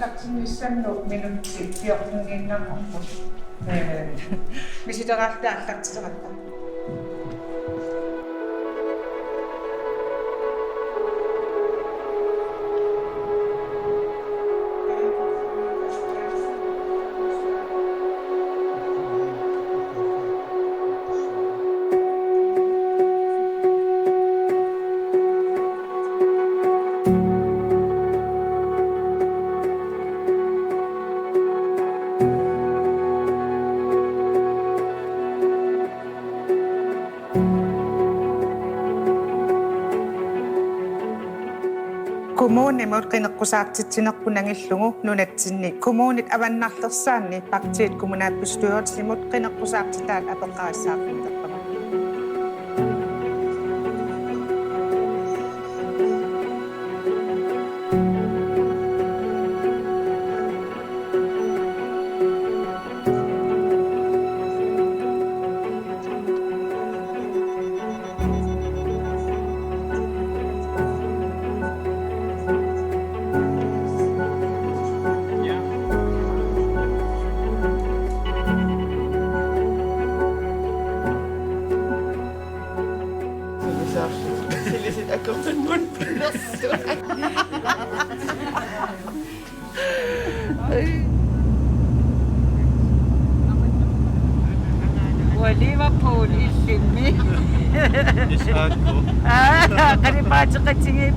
артиннссаннук минутти пиортунгиннарпут миситераалта аллартисератта Kommune mot qinekkusaartitsinerpunangillugu nunatsinni kommunit avannarlersaanni partiet kommunalbestyrelse mot qinekkusaartitaat apeqqaassaarpunterpama Silisit ako nun وليفربول الفيلمي Isako. قريب ما تقتني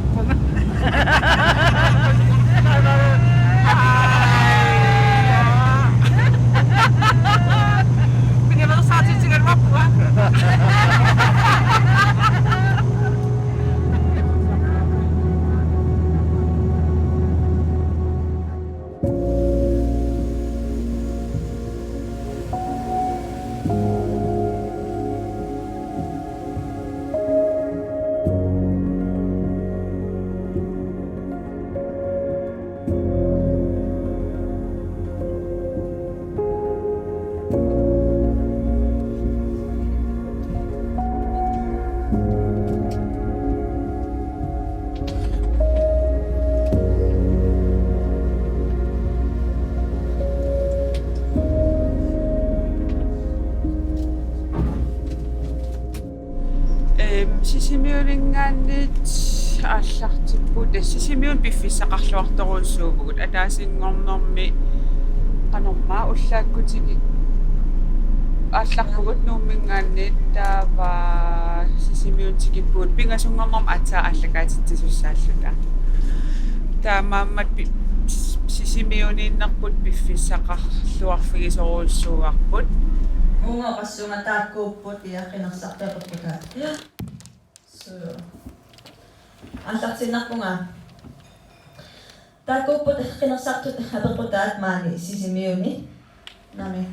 بني ما صارت تجير مبوا Sisimiulingaannit ааллартиппут ассисимиун пиффиссақарлуарторуссуупугут атаасингорнэрми qanормаа уллааккутиги аалларпугут нууммингааннит таава сисимиунтигиппуут пингасунгорнэрм атаа аллакаатитсуссааллута таамааммат сисимиуниннарпут пиффиссақарлуарфигисоруссууарпут Unga qassuma taakkuupput iaqqinersartaperputaa. So. Allartinarpunga. Taakkuupput iaqqinersartut aperputaat maani sisimiuni. Nami.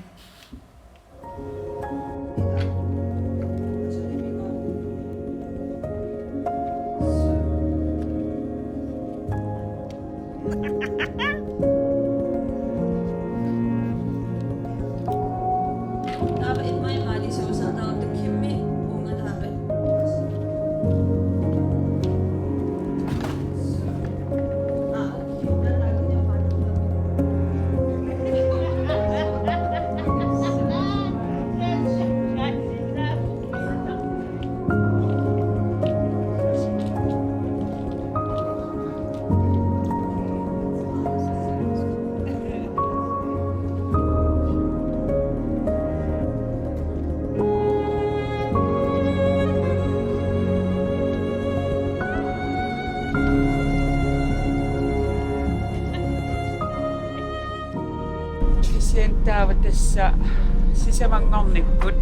тааватасса сисамангорниккут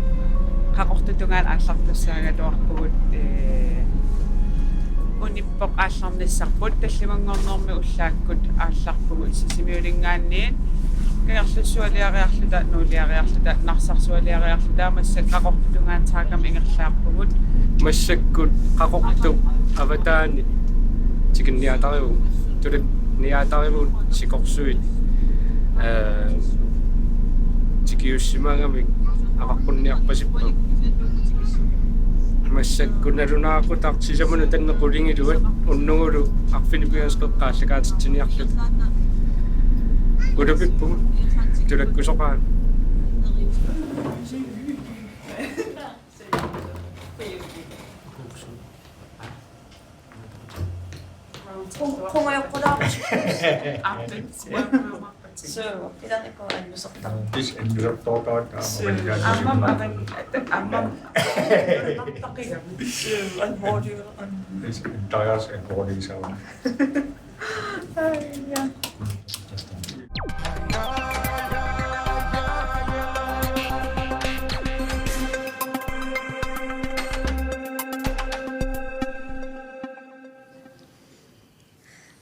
qaqortutungaan ааллартуссаагалуарпугут униппоқ аалларниссарпут таллимангорнэрми уллааккут аалларпугут сисимиулингаанниит каерлуссуалиариарлута нулиариарлута нарсарсуалиариарлута массак qaqortutungaan таакам ингерлаарпугут Массаккут qaqortuq аватаани тикинниатариву тулат ниатариву сикорсуит тикиуссимаагами ақарпунниарпасиппа массаккуналунаақутар сисамуну таннеқулингилуат уннугулу арфинипигаскеққааллакаатитсиниарлут Udapippungut tulakkusoqaan 통화였구나. Aatten. So, ilan ikaw ang lusok na? This endurtotot Ammam ammam taqiga. Ang body, ang... This entire and body sound.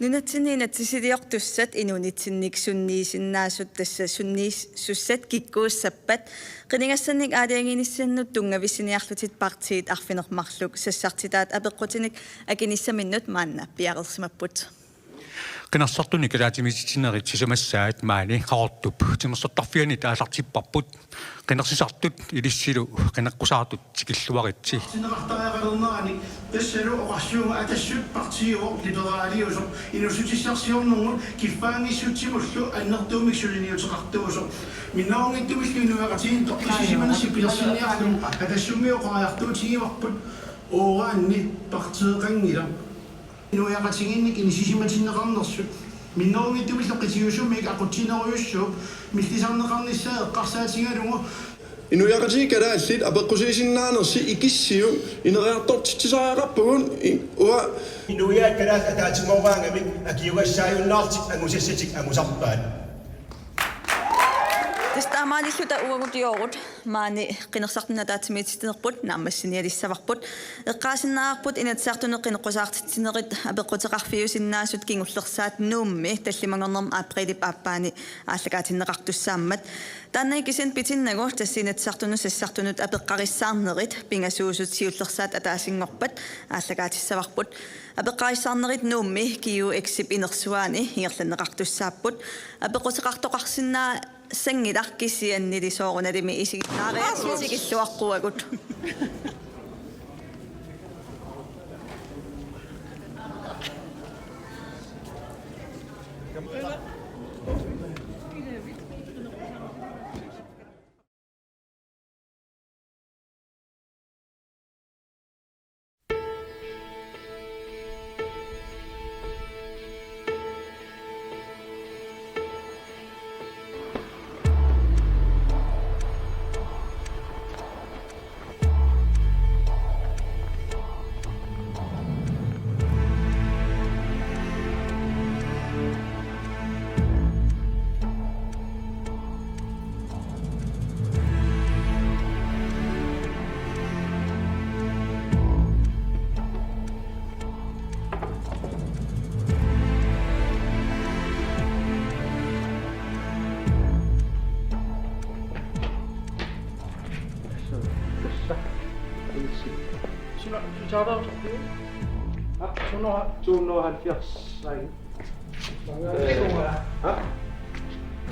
Нунатсининатсисилиортуссат инунитсинниксунниисиннаасут тасса суннииссуссат киккууссаппат qinigassannik aalianginissannut tungavissiniarlutit partiit arfinermarluk sassartitaat apeqqutinik akinissaminut maanna piaqersimapput Qinassartuni kalaatimitsinerit sisamassaat maani qaqortup timersortarfiani taasartipparput qinersisartut ilissilu qineqqusaartut tikilluaritsi Sinaqartariaqalernarani tassalu oqarsuunga atassut partiuoq liberaliusoq inusutissarsiornungut kiffaangissutsimullu annertuumiksuliniuteqartuusoq minnaorngittumisluinuaqatiin toqqisisimana pilersinniarlu atassummiuqariartuutigivarput ooraanni partieqangila inuiaqatinginnik inisisimatinnaqarnersut minnaorngittumisloqqitiusumik aquttineruyussuup millisarneqarnissaa eqqarsaatigalungu Inuiaqatii kalaallit apeqqusiisinnaanersi ikissiu ineriartortitsisariaqarpugun ua inuiaat kalaas ataatingorvaangamik akiugassaajunnаарtik angusassatik angusarpaat Testaamaanilluta uagutiorut maani qinersartunataatimiitsitinerput naammassinialissavarput eqqaasinnaarput inatsartunu qineqqusaartitsinerit apeqqutiqarfiusinnaasut kingullersaat nuummi tallimangornerm aprili paappaani ааллакаатиннеқартуссааммат тааннаикисин питиннагу тассинатсартуну сассартунут апеққарissаарнерит пингасуусут сиуллерсаат атаасингорпат ааллакаатиссаварпут апеққарissаарнерит nuummi киу эксип инерсуаани ингерланнеқартуссааппут апеққутеқартоқарсинаа сангиларкиссианнилисооруналими исигитаариаситигиллуаққуагут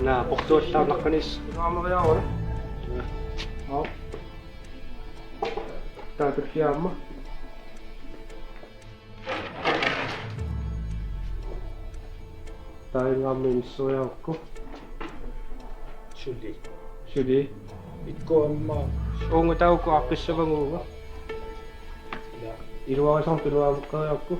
na portuullaarnaqanis Raamariaora. Ja. Taatulliaamma. Taingaamminissuiaakku. Suli. Ikkuamma. Ongo tauko aqissavanguuga. Iluarisartunuamuqqariakku.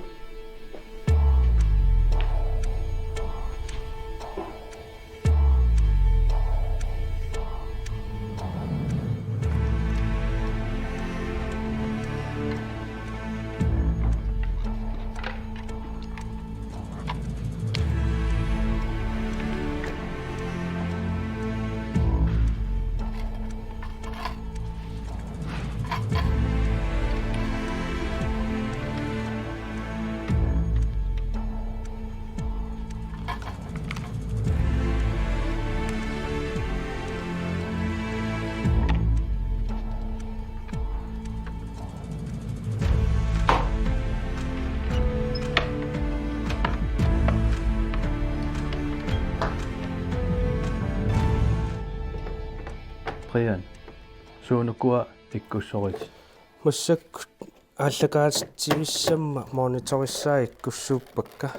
Brian suunukua ikkussorit Mussakkut ааллакаатитсимиссамма мониториссаа иккуссууппакка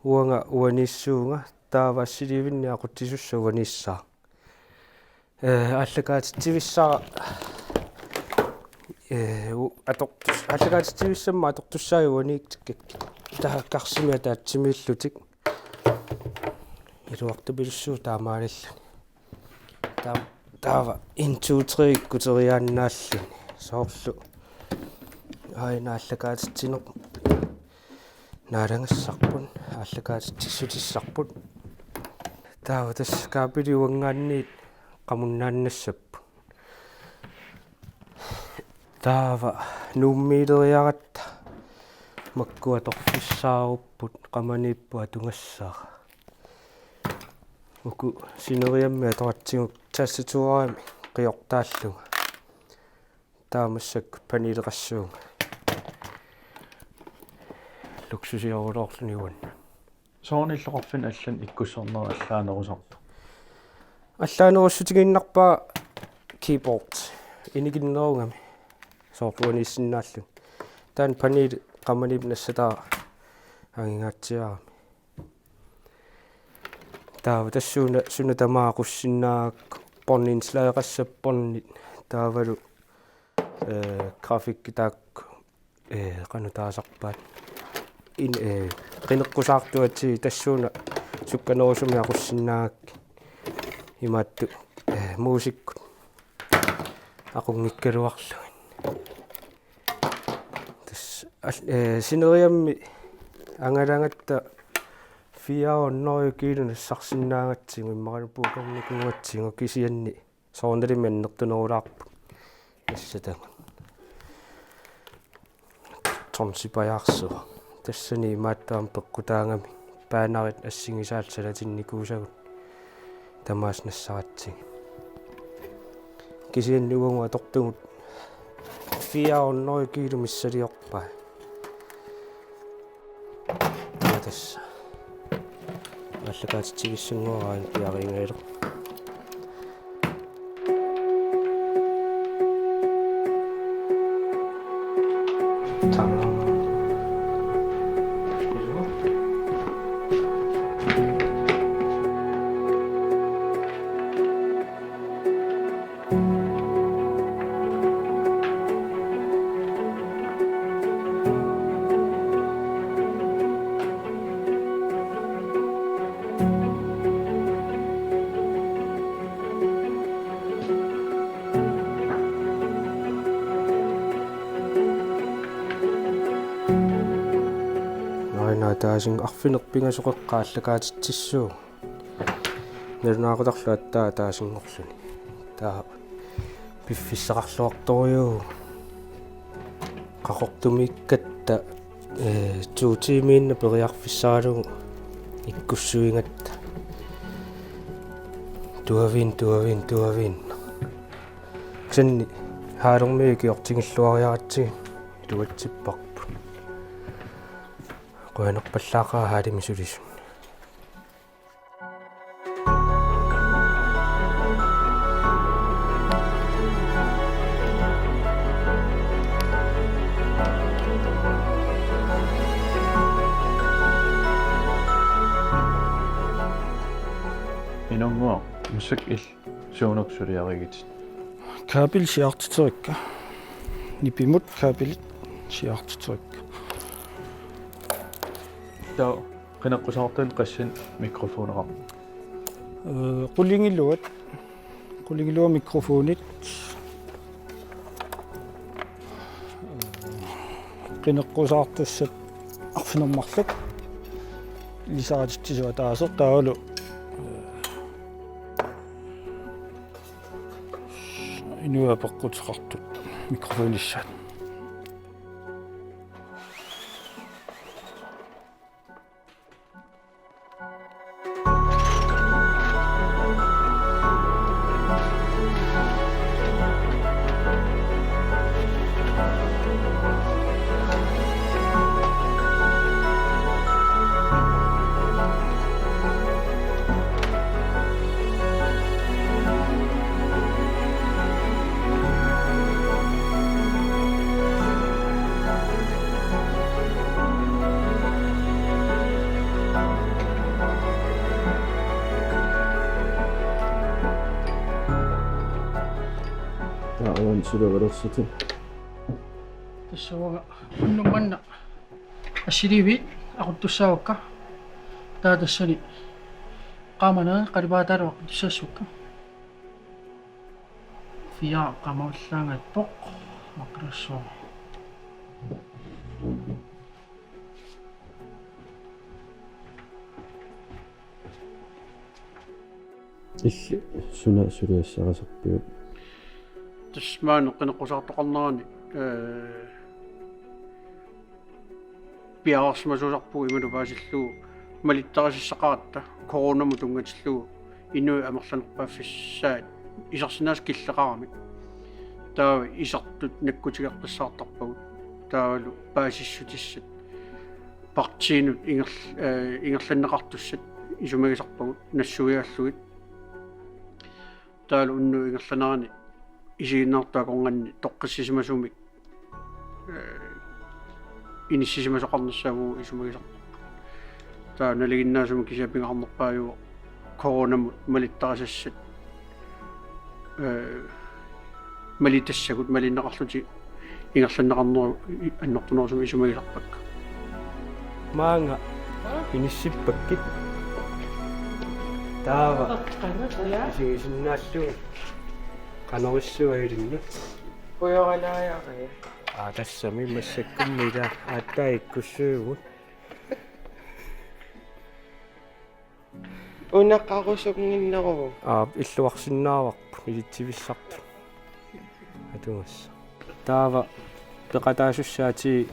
уанга уанissуунга тааваассиливинниақутсисуссуганисsaa аллагаатитсивиссаа атортус аллагаатитсивиссамма атортуссааюаниик тааккарсимиа таатсимииллутик илуартупилуссуу таамаалиллани таава 1 2 3 кутериааннааллани соорлу айнааллагаатитсинеқ наарангассарпун аллагаатитсиссутиссарпут таава тас каапилиуангаанниит qamуннааннассаппу таава нууммиилериаратта маккуаторфиссааруппут qamaniippua tungassaara уку синериамми аторатсигук тассатуарами қиортааллуга таамассак панилеқассуунга луксусиорулоорлуниуан соорниллоқарфин аллан иккуссорнера аллаанерусарту аллаанеруссутигиннарпаа keyboard инигиннеругами соорпуаниссиннааллу таан панил qamaniip нассатаа ангингаатсиарами таава тассууна суна тамаақуссиннаак порнинслаеқассаппорнит таавалу график таак qanutaasarpaat in qinеққусаартуати тассууна сукканерусумиақуссиннаак имаатту муусиккут aqungikkaluarluin tas sineriammi angalangatta 400 kilonassarsinnaangatsigu immaqalupuukarnikuugatsigu kisianni soornalimi annertunerulaarpu assatanga tonsipajaarsuva tassani imaattaam peqqutaangami paanarit assingisaalsalatinnikuusagut tamaasnassaratsigi kisianni uunga tortugut 400 kilo missaliorpaa tassa аллагаатитсигиссунгуарaan пиариингаило таасин арфинерпингасоқеққааллагаатитсиссуу нернаақутарлуаттаа таасингорлуни таа пиффиссақарлуарторюу қақортумиккатта туутимиинна периарфиссаалугу иккуссуингатта туавин санни хаалормиги киортингиллуариаратсиги илуатсиппарпу qoyanerpallaaqaa haalimisulisun инongua musik il suunuksuliarigit kaabil siartiterikka nipimut kaabilit siartiterikka таа qinaqqusaartun qassin mikrofoonera qulingilluwa mikrofonit qinaqqusaartassat arfinermarluk lisaatitsisuа taasor taalu inua peqqutiqartut mikrofonissat Taawan suluverussutun. Tassuaga unnumanna assilivi aquttussaavakka taatassani qaamana qalipaataruaq tussassukka fia qamaullaangatpoq maqrassuo Illi suna suliassaqasarpiu. Tasmaanu qinaqqusaartoqarnerani piarsmasuusarpu imanupaasilluu malittaqasissaqaratta koronamu tungatilluu inui amerlanerpaaffissaat isarсинаас киллеқарами таа исартут наккутигеққиссаартарпагут таалу паасиссутиссат партиинут ингерланнеқартуссат исумагисарпагут нассуиааллугит таалу унну ингерланерани исигиннаартаакорнганни тоққиссисимасумик иниссисимасоқарнассаагуу исумагисарпа таа налигиннаасуми кисиаппингаарнерпааюу коронамут малиттарасассат малитассагут малиннеқарлути ингерланнеқарнеру аннортунерусуми исумагисарпакка маанга иниссиппаккит таава исигисиннааллугу канориссуаилинну уйоралааяқая тассами массаккуммила ааттаиккуссуугут унаққарусугниннеруву иллуарсиннааварпу илитсивиссарту атугасса таава пеқатаасуссаати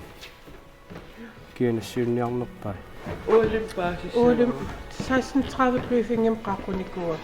кианассиунниарнерпаа улим 16:30 briefingem qaqqunikkuat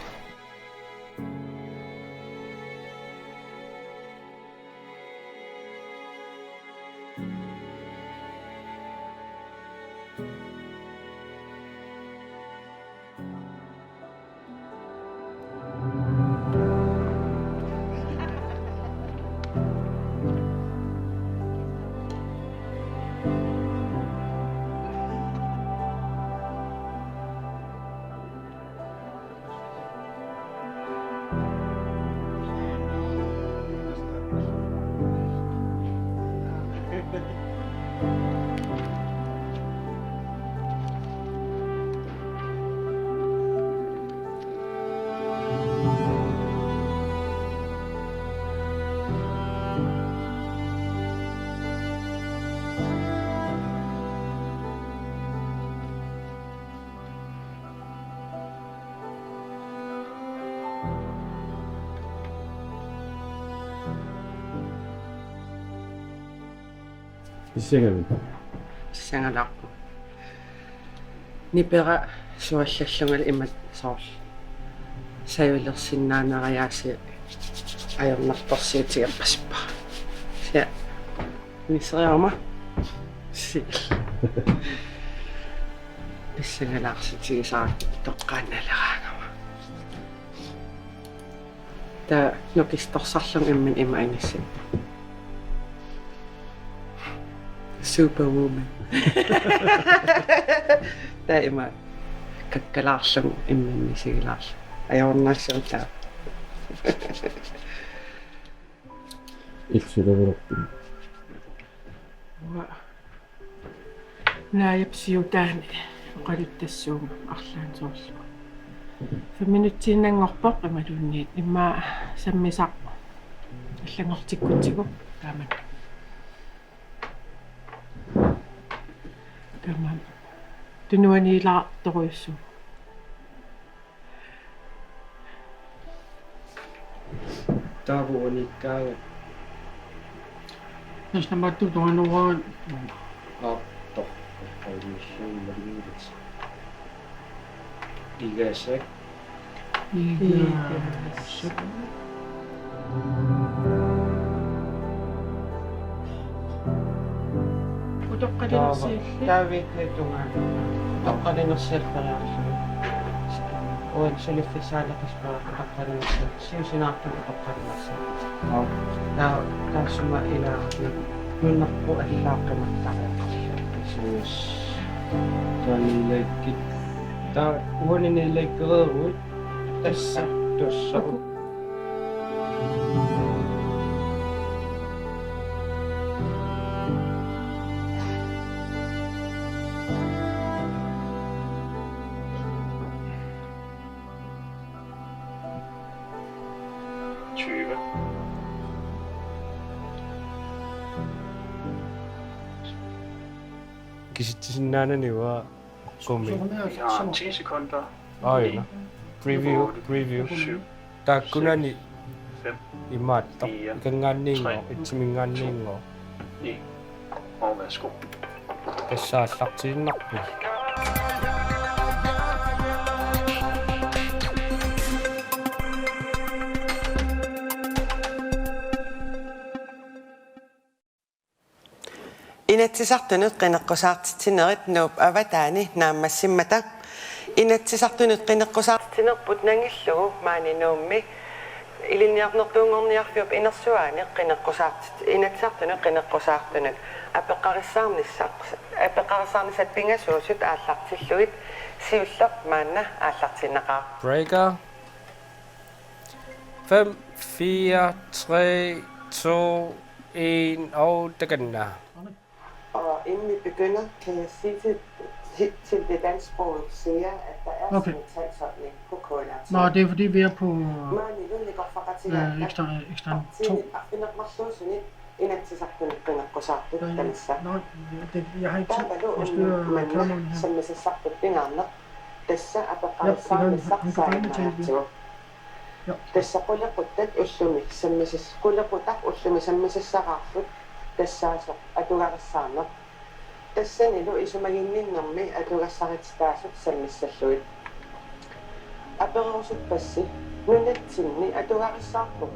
Issangami. сангалаарпу нипера суаллаллунгал имат соорл саюлерсиннаанериааси аернарторсиутигаппаспа я нисериама си иссангалаарситигисаа тоққаанналераангама та нокисторсарлун иммин има инисси Superwoman. دائما ككلاشم إمني سيلاش أيوة شوتا Ilsuleveruppi. نايب سيوتاني وقالت تسوم أخلان زوج فمنوتين نغربق ما دونيت إما سمي ساق اللي نغرتكو تيكو كامل كمان تنواني لا تغيسو таагу униккаага ناش نماتو دوانوان аартор аалиссуумалингит игасак таавиитнатунгаа тоққалинерсиаллариарлу уан сулиффисаалақиспаа тоққалинерсиал сиусинаартуна тоққалинерсиал таасума илаарни нуннарпу аллааққиматтариаққарла сиус таанилаккит таа уанинилаккереерут тасса тассақу Kisitsinnaanani waa komi. Ja, 10 sekunder. Aina. Preview. Taakkunani imaattaq ikangaanniingo itsimingaanniingo 1. Og værsgo. тассааллартигиннарпу Inatsisartunut qinneqqusаарtitsinnerit nuup avataani naammassimmata inatsisartunut qinneqqusаарtitsinnerput nangillugu maani nuummi iliniarnertuungorniarfiup inersuaani qinneqqusаарtit inatsisartunut qinneqqusаарtunut apeqqarissaarnissat pingasuusut aallartilluit siullerp maanna aallartinneqaa breaker 5 4 3 2 1 og taganna. Og inden vi begynder, kan jeg sige til det dansksprogede seer, at der er Okay. simultansordning på KLRT. Nå, det er fordi vi er på ekstra 2. Jeg har ikke tid. Jeg styrer tørmålen her. Tässä qulaquttat ullumi sammisis qulaqutaq ullumi sammisissaqarfut тассаасо атугарissаарнер тассанилу исумагинниннэрми атугассарититаасут саммиссаллуит аперерусуппасси нунатсинни атугарissаарпу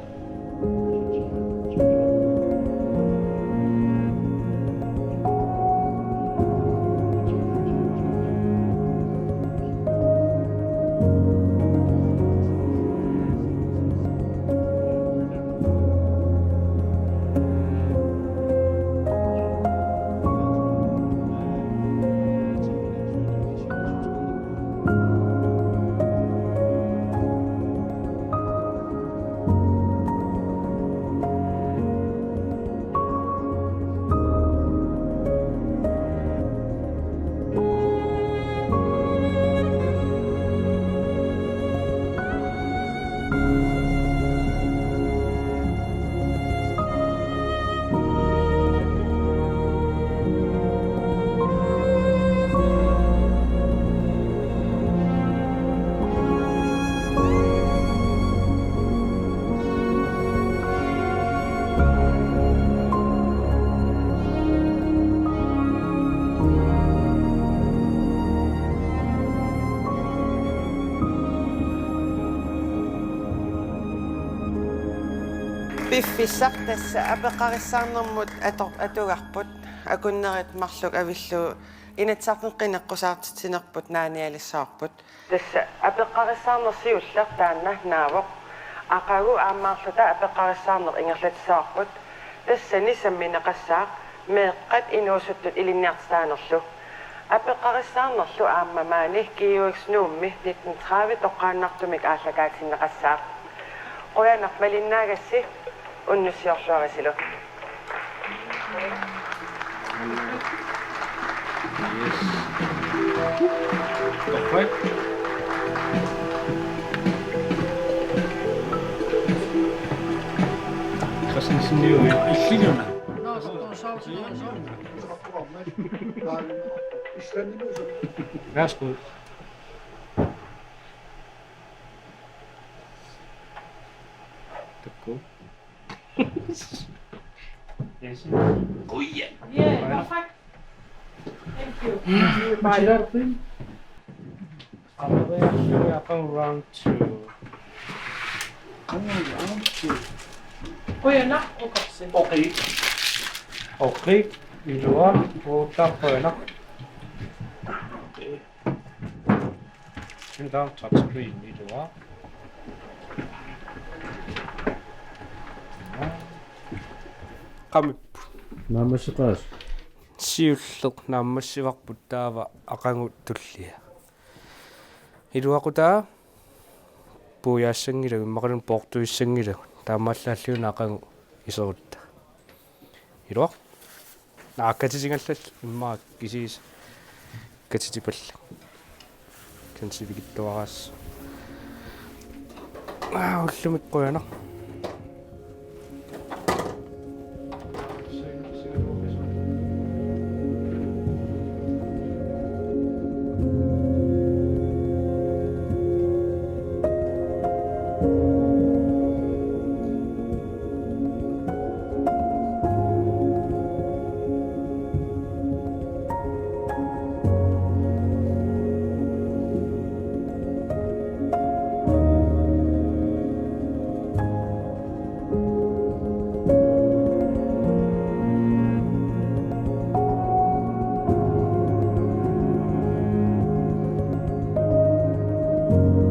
Piffissaq tassa apeqqarissaarnermut atugarput akunnerit marluk avillu inatsartun qinneqqusaartitinerput naanialissaarput tassa apeqqarissaarnersiullar taanna naavoq aqagu aammaarluta apeqqarissaarner ingerlatissaarput tassani sammineqassaaq meeqqat inuusuttut ilinniartitaanerlu apeqqarissaarnerlu aammamaani kiiuiksnuummi 1930 toqqaannartumik aallakaatinneqassaaq qoyanaq malinnagassi unnussiorluarisilu Christensen jo illiluna. Værsgo. Yes. Oh yeah. Yeah, perfect. Thank you. Bye. I'll go round 2. Qoyanaq uqorsi. Okay. Ilua uuttaa qoyanaq. Turn down touchscreen ilua. Qamippu. Naammassiqaas. Siulleq naammassivarput taava aqangut tullia. Iluaqutaa puuyaassangilagu maqalun poortuissangilagu taammaallaalliuna aqangu iserutta. Iluaq naakkatisingallat immaa kisiis katitipalla. Kansivikittuaraas. Ullumik qoyanaq. Thank